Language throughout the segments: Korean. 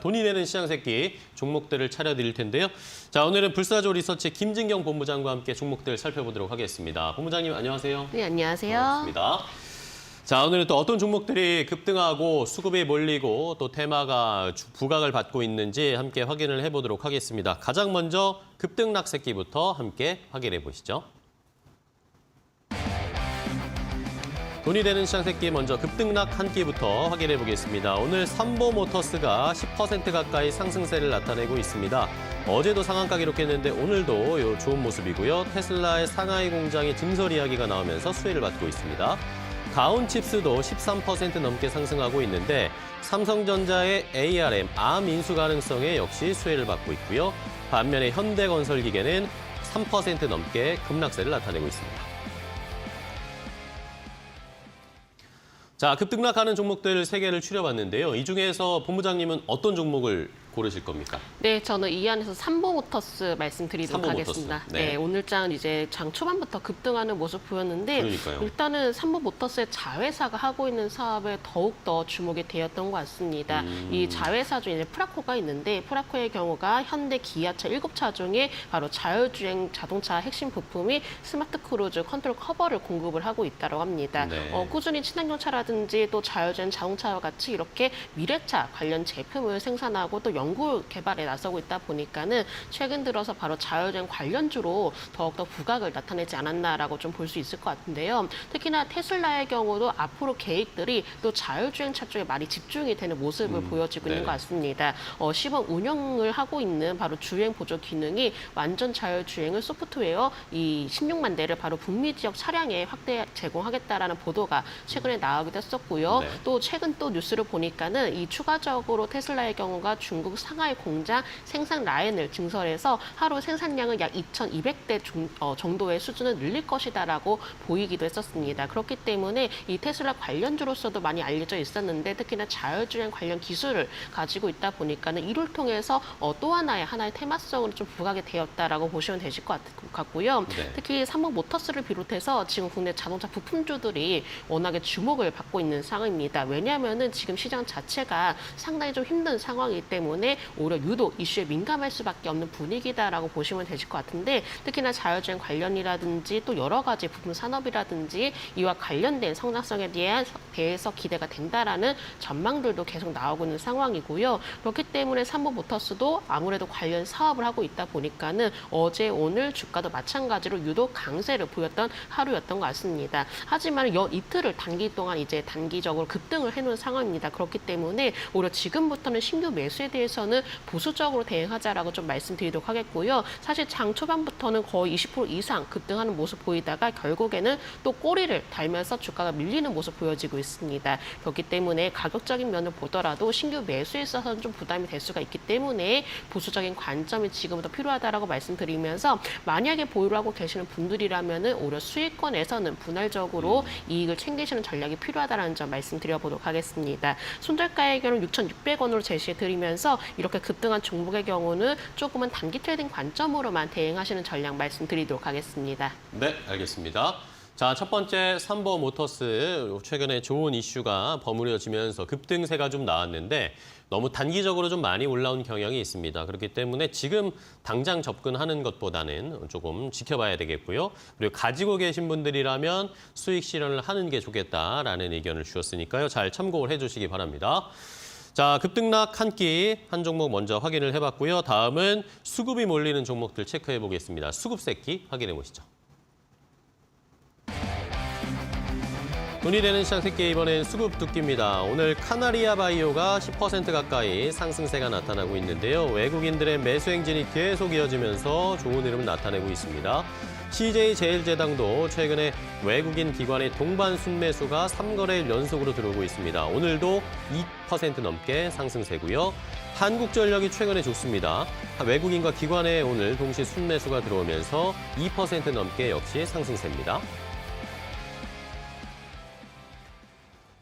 돈이 되는 시장 새끼 종목들을 차려드릴 텐데요. 자, 오늘은 불사조 리서치 김진경 본부장과 함께 종목들 살펴보도록 하겠습니다. 본부장님 안녕하세요. 네, 안녕하세요. 반갑습니다. 자, 오늘은 또 어떤 종목들이 급등하고 수급이 몰리고 또 테마가 부각을 받고 있는지 함께 확인을 해보도록 하겠습니다. 가장 먼저 급등락 새끼부터 함께 확인해 보시죠. 돈이 되는 시장 새끼 먼저 급등락 한 끼부터 확인해 보겠습니다. 오늘 삼보모터스가 10% 가까이 상승세를 나타내고 있습니다. 어제도 상한가 기록했는데 오늘도 좋은 모습이고요. 테슬라의 상하이 공장이 증설 이야기가 나오면서 수혜를 받고 있습니다. 가온칩스도 13% 넘게 상승하고 있는데 삼성전자의 ARM, 암 인수 가능성에 역시 수혜를 받고 있고요. 반면에 현대건설기계는 3% 넘게 급락세를 나타내고 있습니다. 자, 급등락하는 종목들 3개를 추려봤는데요. 이 중에서 본부장님은 어떤 종목을 고르실 겁니까? 네, 저는 이 안에서 삼보모터스 말씀드리도록 하겠습니다. 네, 오늘장은 이제 장 초반부터 급등하는 모습 보였는데 그러니까요. 일단은 삼보모터스의 자회사가 하고 있는 사업에 더욱더 주목이 되었던 것 같습니다. 이 자회사 중에 프라코가 있는데 프라코의 경우가 현대 기아차 7차 중에 바로 자율주행 자동차 핵심 부품이 스마트 크루즈 컨트롤 커버를 공급을 하고 있다고 합니다. 네. 꾸준히 친환경차라든지 또 자율주행 자동차와 같이 이렇게 미래차 관련 제품을 생산하고 또 연구 개발에 나서고 있다 보니까는 최근 들어서 바로 자율주행 관련주로 더욱더 부각을 나타내지 않았나라고 좀 볼 수 있을 것 같은데요. 특히나 테슬라의 경우도 앞으로 계획들이 또 자율주행차 쪽에 많이 집중이 되는 모습을 보여지고 있는 것 같습니다. 시범 운영을 하고 있는 바로 주행 보조 기능이 완전 자율주행을 소프트웨어 이 16만 대를 바로 북미 지역 차량에 확대 제공하겠다라는 보도가 최근에 나오기도 했었고요. 네. 또 최근 또 뉴스를 보니까는 이 추가적으로 테슬라의 경우가 중국 상하이 공장 생산 라인을 증설해서 하루 생산량을 약 2,200대 정도의 수준을 늘릴 것이다라고 보이기도 했었습니다. 그렇기 때문에 이 테슬라 관련주로서도 많이 알려져 있었는데 특히나 자율주행 관련 기술을 가지고 있다 보니까는 이를 통해서 또 하나의 테마성으로 좀 부각이 되었다라고 보시면 되실 것 같고요. 네. 특히 삼성모터스를 비롯해서 지금 국내 자동차 부품주들이 워낙에 주목을 받고 있는 상황입니다. 왜냐하면은 지금 시장 자체가 상당히 좀 힘든 상황이기 때문에 오히려 유독 이슈에 민감할 수밖에 없는 분위기다라고 보시면 되실 것 같은데 특히나 자율주행 관련이라든지 또 여러 가지 부품 산업이라든지 이와 관련된 성장성에 대해서 기대가 된다라는 전망들도 계속 나오고 있는 상황이고요. 그렇기 때문에 삼보모터스도 아무래도 관련 사업을 하고 있다 보니까는 어제 오늘 주가도 마찬가지로 유독 강세를 보였던 하루였던 것 같습니다. 하지만 이틀을 단기적으로 급등을 해놓은 상황입니다. 그렇기 때문에 오히려 지금부터는 신규 매수에 대해서는 보수적으로 대응하자라고 좀 말씀드리도록 하겠고요. 사실 장 초반부터는 거의 20% 이상 급등하는 모습 보이다가 결국에는 또 꼬리를 달면서 주가가 밀리는 모습 보여지고 있습니다. 그렇기 때문에 가격적인 면을 보더라도 신규 매수에 있어서는 좀 부담이 될 수가 있기 때문에 보수적인 관점이 지금부터 필요하다라고 말씀드리면서 만약에 보유를 하고 계시는 분들이라면은 오히려 수익권에서는 분할적으로 이익을 챙기시는 전략이 필요하다는 점 말씀드려보도록 하겠습니다. 손절가의 경우는 6,600원으로 제시해드리면서 이렇게 급등한 종목의 경우는 조금은 단기 트레이딩 관점으로만 대응하시는 전략 말씀드리도록 하겠습니다. 네, 알겠습니다. 자, 첫 번째 삼보모터스 최근에 좋은 이슈가 버무려지면서 급등세가 좀 나왔는데 너무 단기적으로 좀 많이 올라온 경향이 있습니다. 그렇기 때문에 지금 당장 접근하는 것보다는 조금 지켜봐야 되겠고요. 그리고 가지고 계신 분들이라면 수익 실현을 하는 게 좋겠다라는 의견을 주셨으니까요. 잘 참고를 해주시기 바랍니다. 자, 급등락 한 끼 한 종목 먼저 확인을 해봤고요. 다음은 수급이 몰리는 종목들 체크해 보겠습니다. 수급 새끼 확인해 보시죠. 돈이 되는 시장 새끼 이번엔 수급 두끼입니다. 오늘 카나리아 바이오가 10% 가까이 상승세가 나타나고 있는데요. 외국인들의 매수 행진이 계속 이어지면서 좋은 흐름 나타내고 있습니다. CJ제일제당도 최근에 외국인 기관의 동반 순매수가 3거래일 연속으로 들어오고 있습니다. 오늘도 2% 넘게 상승세고요. 한국전력이 최근에 좋습니다. 외국인과 기관의 오늘 동시 순매수가 들어오면서 2% 넘게 역시 상승세입니다.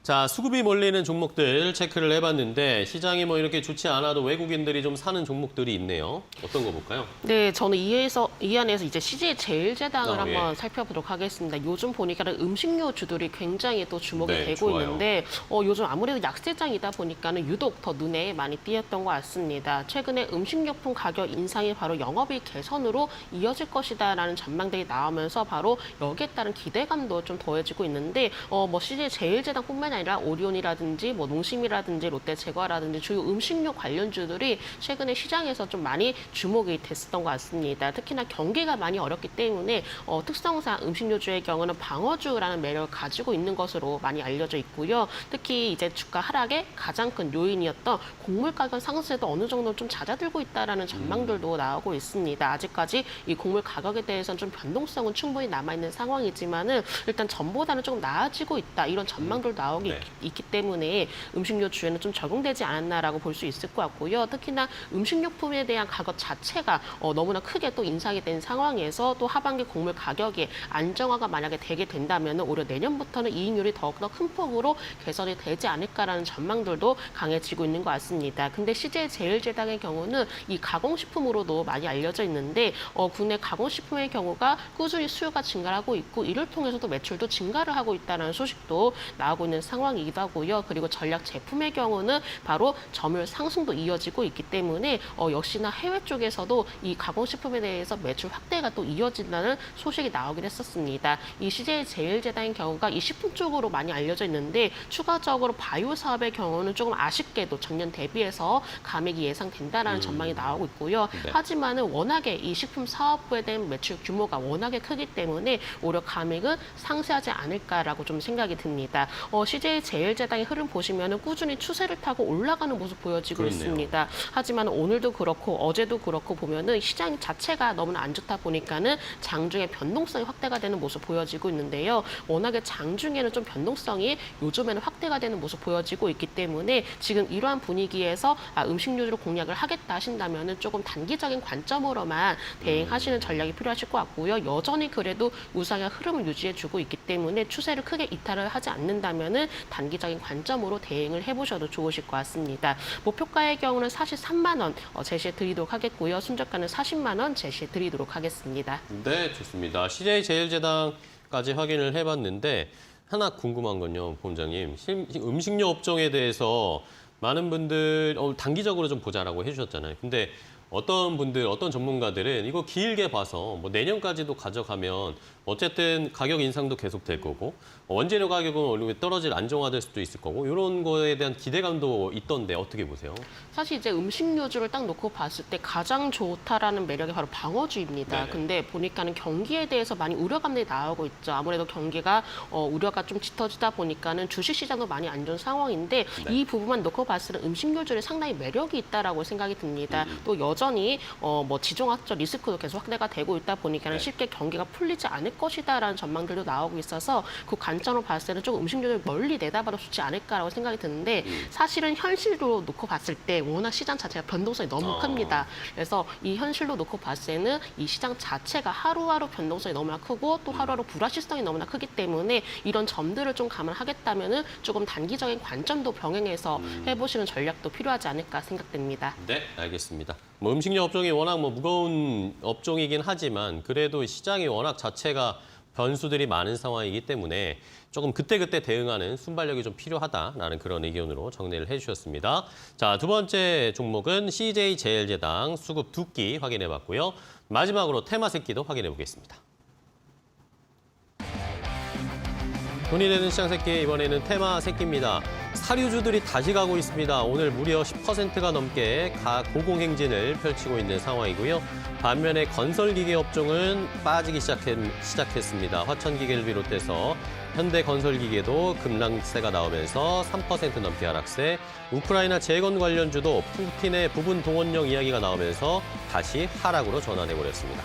자, 수급이 몰리는 종목들 체크를 해봤는데 시장이 뭐 이렇게 좋지 않아도 외국인들이 좀 사는 종목들이 있네요. 어떤 거 볼까요? 네, 저는 이 안에서 이제 CJ 제일제당을 예. 한번 살펴보도록 하겠습니다. 요즘 보니까는 음식료주들이 굉장히 또 주목이 네, 되고 좋아요. 있는데 요즘 아무래도 약세장이다 보니까는 유독 더 눈에 많이 띄었던 것 같습니다. 최근에 음식료품 가격 인상이 바로 영업이익 개선으로 이어질 것이다라는 전망들이 나오면서 바로 여기에 따른 기대감도 좀 더해지고 있는데 뭐 CJ 제일제당뿐만 아니라 오리온이라든지 뭐 농심이라든지 롯데제과라든지 주요 음식료 관련주들이 최근에 시장에서 좀 많이 주목이 됐었던 것 같습니다. 특히나 경기가 많이 어렵기 때문에 특성상 음식료주의 경우는 방어주라는 매력을 가지고 있는 것으로 많이 알려져 있고요. 특히 이제 주가 하락의 가장 큰 요인이었던 곡물 가격 상승에도 어느 정도 좀 잦아들고 있다라는 전망들도 나오고 있습니다. 아직까지 이 곡물 가격에 대해서는 좀 변동성은 충분히 남아있는 상황이지만은 일단 전보다는 조금 나아지고 있다 이런 전망들도 나오기 있기 때문에 음식료 주에는 좀 적용되지 않았나라고 볼 수 있을 것 같고요. 특히나 음식료품에 대한 가격 자체가 너무나 크게 또 인상이 된 상황에서 또 하반기 곡물 가격이 안정화가 만약에 되게 된다면 오히려 내년부터는 이익률이 더욱더 큰 폭으로 개선이 되지 않을까라는 전망들도 강해지고 있는 것 같습니다. 근데 CJ 제일제당의 경우는 이 가공식품으로도 많이 알려져 있는데 국내 가공식품의 경우가 꾸준히 수요가 증가하고 있고 이를 통해서도 매출도 증가를 하고 있다는 소식도 나오고 있는 상황이기도 하고요. 그리고 전략 제품의 경우는 바로 점유율 상승도 이어지고 있기 때문에 역시나 해외 쪽에서도 이 가공식품에 대해서 매출 확대가 또 이어진다는 소식이 나오긴 했었습니다. 이 CJ 제일제당의 경우가 이 식품 쪽으로 많이 알려져 있는데 추가적으로 바이오 사업의 경우는 조금 아쉽게도 전년 대비해서 감액이 예상된다라는 전망이 나오고 있고요. 네. 하지만은 워낙에 이 식품 사업부에 대한 매출 규모가 워낙에 크기 때문에 오히려 감액은 상쇄하지 않을까라고 좀 생각이 듭니다. CJ 제일제당의 흐름 보시면은 꾸준히 추세를 타고 올라가는 모습 보여지고 그렇네요. 있습니다. 하지만 오늘도 그렇고 어제도 그렇고 보면은 시장 자체가 너무나 안 좋다 보니까는 장중에 변동성이 확대가 되는 모습 보여지고 있는데요. 워낙에 장중에는 좀 변동성이 요즘에는 확대가 되는 모습 보여지고 있기 때문에 지금 이러한 분위기에서 음식료를 공략을 하겠다 하신다면은 조금 단기적인 관점으로만 대응하시는 전략이 필요하실 것 같고요. 여전히 그래도 우상향 흐름을 유지해주고 있기 때문에 추세를 크게 이탈을 하지 않는다면은 단기적인 관점으로 대응을 해보셔도 좋으실 것 같습니다. 목표가의 경우는 43만 원 제시해 드리도록 하겠고요. 순저가는 40만 원 제시해 드리도록 하겠습니다. 네, 좋습니다. CJ 제일제당까지 확인을 해봤는데 하나 궁금한 건요, 본장님. 음식료 업종에 대해서 많은 분들 단기적으로 좀 보자라고 해주셨잖아요. 근데 어떤 분들, 어떤 전문가들은 이거 길게 봐서 뭐 내년까지도 가져가면 어쨌든 가격 인상도 계속 될 거고 원재료 가격은 오히려 떨어질 안정화될 수도 있을 거고 이런 거에 대한 기대감도 있던데 어떻게 보세요? 사실 이제 음식료주를 딱 놓고 봤을 때 가장 좋다라는 매력이 바로 방어주입니다. 네네. 근데 보니까는 경기에 대해서 많이 우려감들이 나오고 있죠. 아무래도 경기가 우려가 좀 짙어지다 보니까는 주식시장도 많이 안 좋은 상황인데 네. 이 부분만 놓고 봤을 때 음식료주에 상당히 매력이 있다라고 생각이 듭니다. 또 여전히 뭐 지정학적 리스크도 계속 확대가 되고 있다 보니까는 네. 쉽게 경기가 풀리지 않을 것이다라는 전망들도 나오고 있어서 그 관점으로 봤을 때는 조금 음식료를 멀리 내다봐도 좋지 않을까라고 생각이 드는데 사실은 현실로 놓고 봤을 때 워낙 시장 자체가 변동성이 너무 큽니다. 그래서 이 현실로 놓고 봤을 때는 이 시장 자체가 하루하루 변동성이 너무나 크고 또 하루하루 불확실성이 너무나 크기 때문에 이런 점들을 좀 감안하겠다면은 조금 단기적인 관점도 병행해서 해보시는 전략도 필요하지 않을까 생각됩니다. 네, 알겠습니다. 뭐 음식료 업종이 워낙 뭐 무거운 업종이긴 하지만 그래도 시장이 워낙 자체가 변수들이 많은 상황이기 때문에 조금 그때그때 대응하는 순발력이 좀 필요하다라는 그런 의견으로 정리를 해주셨습니다. 자, 두 번째 종목은 CJ 제일제당 수급 두 끼 확인해봤고요. 마지막으로 테마새끼도 확인해보겠습니다. 돈이 되는 시장 새끼, 이번에는 테마 새끼입니다. 사료주들이 다시 가고 있습니다. 오늘 무려 10%가 넘게 고공행진을 펼치고 있는 상황이고요. 반면에 건설기계 업종은 빠지기 시작했습니다. 화천기계를 비롯해서 현대건설기계도 급락세가 나오면서 3% 넘게 하락세, 우크라이나 재건 관련주도 푸틴의 부분 동원령 이야기가 나오면서 다시 하락으로 전환해버렸습니다.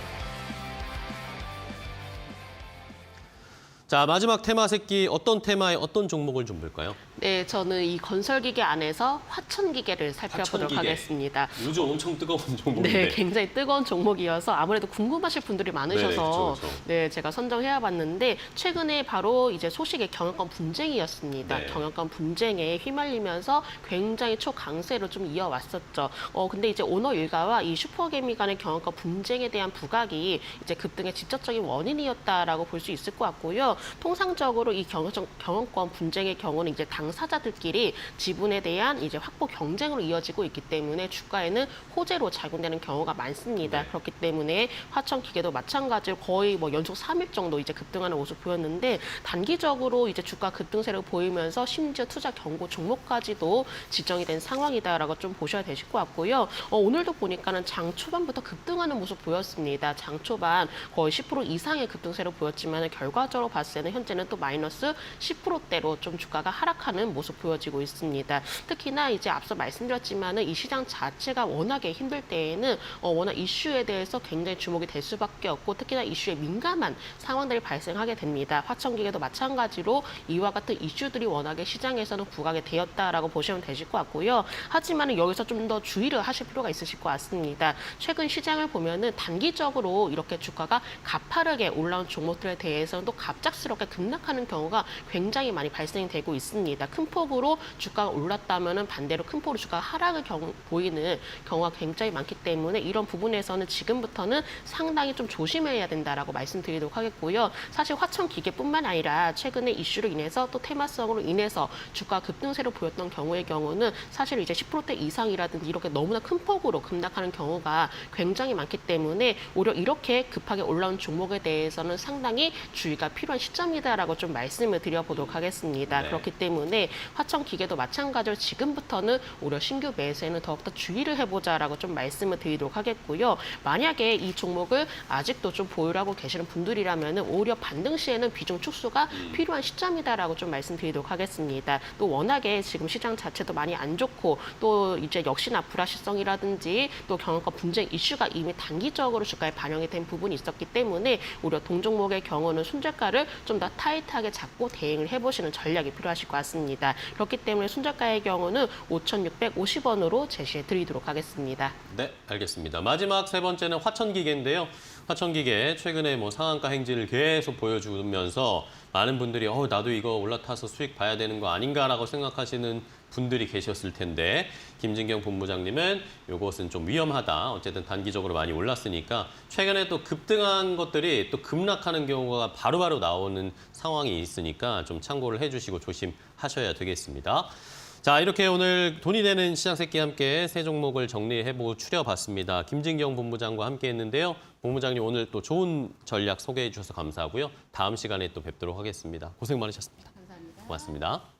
자, 마지막 테마 새끼 어떤 테마의 어떤 종목을 좀 볼까요? 네, 저는 이 건설기계 안에서 화천기계를 살펴보도록 화천기계. 하겠습니다. 요즘 엄청 뜨거운 종목인데. 네, 굉장히 뜨거운 종목이어서 아무래도 궁금하실 분들이 많으셔서 네, 그렇죠. 네, 제가 선정해 봤는데 최근에 바로 이제 소식이 경영권 분쟁이었습니다. 네. 경영권 분쟁에 휘말리면서 굉장히 초강세로 좀 이어왔었죠. 근데 이제 오너 일가와 이 슈퍼개미 간의 경영권 분쟁에 대한 부각이 이제 급등의 직접적인 원인이었다라고 볼 수 있을 것 같고요. 통상적으로 이 경영권 분쟁의 경우는 이제 당사자들끼리 지분에 대한 이제 확보 경쟁으로 이어지고 있기 때문에 주가에는 호재로 작용되는 경우가 많습니다. 네. 그렇기 때문에 화천기계도 마찬가지로 거의 뭐 연속 3일 정도 이제 급등하는 모습 보였는데 단기적으로 이제 주가 급등세를 보이면서 심지어 투자 경고 종목까지도 지정이 된 상황이다라고 좀 보셔야 되실 것 같고요. 오늘도 보니까는 장 초반부터 급등하는 모습 보였습니다. 장 초반 거의 10% 이상의 급등세를 보였지만 결과적으로 봤을 때는 현재는 또 마이너스 10%대로 좀 주가가 하락하는 모습 보여지고 있습니다. 특히나 이제 앞서 말씀드렸지만은 이 시장 자체가 워낙에 힘들 때에는 워낙 이슈에 대해서 굉장히 주목이 될 수밖에 없고 특히나 이슈에 민감한 상황들이 발생하게 됩니다. 화천기계도 마찬가지로 이와 같은 이슈들이 워낙에 시장에서는 부각이 되었다라고 보시면 되실 것 같고요. 하지만 여기서 좀 더 주의를 하실 필요가 있으실 것 같습니다. 최근 시장을 보면은 단기적으로 이렇게 주가가 가파르게 올라온 종목들에 대해서는 또 갑작스럽게 급락하는 경우가 굉장히 많이 발생되고 있습니다. 큰 폭으로 주가가 올랐다면은 반대로 큰 폭으로 주가가 하락을 보이는 경우가 굉장히 많기 때문에 이런 부분에서는 지금부터는 상당히 좀 조심해야 된다라고 말씀드리도록 하겠고요. 사실 화천기계뿐만 아니라 최근에 이슈로 인해서 또 테마성으로 인해서 주가 급등세로 보였던 경우는 사실 이제 10%대 이상이라든지 이렇게 너무나 큰 폭으로 급락하는 경우가 굉장히 많기 때문에 오히려 이렇게 급하게 올라온 종목에 대해서는 상당히 주의가 필요한 시점이다라고 좀 말씀을 드려보도록 하겠습니다. 네. 그렇기 때문에 화천기계도 마찬가지로 지금부터는 오히려 신규 매수에는 더욱더 주의를 해보자라고 좀 말씀을 드리도록 하겠고요. 만약에 이 종목을 아직도 좀 보유하고 계시는 분들이라면 오히려 반등 시에는 비중 축소가 필요한 시점이다라고 좀 말씀드리도록 하겠습니다. 또 워낙에 지금 시장 자체도 많이 안 좋고 또 이제 역시나 불확실성이라든지 또 경영권 분쟁 이슈가 이미 단기적으로 주가에 반영이 된 부분이 있었기 때문에 오히려 동종목의 경우는 손절가를 좀 더 타이트하게 잡고 대응을 해보시는 전략이 필요하실 것 같습니다. 그렇기 때문에 손절가의 경우는 5,650원으로 제시해 드리도록 하겠습니다. 네, 알겠습니다. 마지막 세 번째는 화천기계인데요. 화천기계 최근에 뭐 상한가 행진을 계속 보여주면서 많은 분들이 나도 이거 올라타서 수익 봐야 되는 거 아닌가라고 생각하시는 분들이 계셨을 텐데 김진경 본부장님은 이것은 좀 위험하다. 어쨌든 단기적으로 많이 올랐으니까 최근에 또 급등한 것들이 또 급락하는 경우가 바로바로 나오는 상황이 있으니까 좀 참고를 해주시고 조심하셔야 되겠습니다. 자, 이렇게 오늘 돈이 되는 시장 새끼 함께 세 종목을 정리해보고 추려봤습니다. 김진경 본부장과 함께 했는데요. 본부장님 오늘 또 좋은 전략 소개해 주셔서 감사하고요. 다음 시간에 또 뵙도록 하겠습니다. 고생 많으셨습니다. 감사합니다. 고맙습니다.